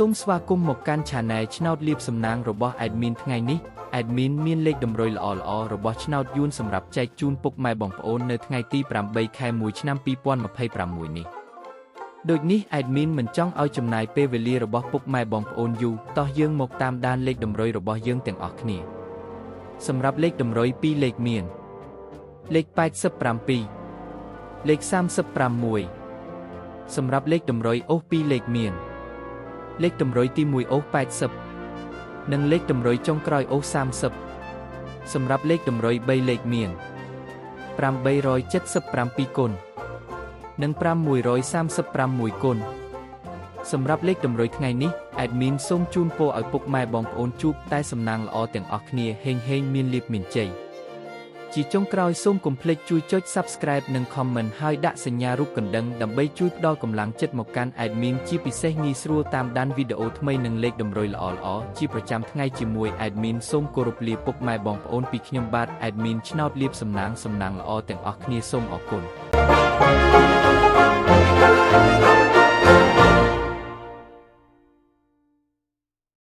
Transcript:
សូមស្វាគមន៍មកកាន់ Channel ឆ្នោតលៀបសំណាងរបស់ Admin ថ្ងៃនេះ Admin មានលេខតម្រុយល្អៗរបស់ឆ្នោតយួនសម្រាប់ចែកជូនពុកម៉ែបងប្អូននៅថ្ងៃទី8 ខែ 1 ឆ្នាំ 2026 នេះដូចនេះ Admin មិនចង់ឲ្យចំណាយពេលវេលារបស់ពុកម៉ែបងប្អូនយូរតោះយើងមកតាមដានលេខតម្រុយរបស់យើងទាំងអស់គ្នាសម្រាប់លេខតម្រុយ2លេខមានលេខ87លេខ36សម្រាប់លេខតម្រុយអូស2លេខមានលេខតម្រុយទី1អូស80និងលេខតម្រុយចុងក្រោយអូស30សម្រាប់លេខតម្រុយ3លេខមាន877គុណនិង636គុណសម្រាប់លេខតម្រុយថ្ងៃនេះ Admin សូមជូនពរឲ្យពុកម៉ែបងប្អូនជួបតែសំណាងល្អទាំងអស់គ្នាហេងមានលាភមានជ័យជាចុងក្រោយសូមកុំភ្លេចជួយចុច Subscribe និង Comment ហើយដាក់សញ្ញារូបកណ្ដឹងដើម្បីជួយផ្ដល់កម្លាំងចិត្តមកកាន់ Admin ជាពិសេសងាយស្រួលតាមដានវីដេអូថ្មីនិងលេខតម្រុយល្អៗជាប្រចាំថ្ងៃជាមួយ Admin សូមគោរពលាពុកម៉ែបងប្អូនពីខ្ញុំបាទ Admin ឆ្នោតលៀបសំណាងល្អទាំងអស់គ្នាសូមអរគុណ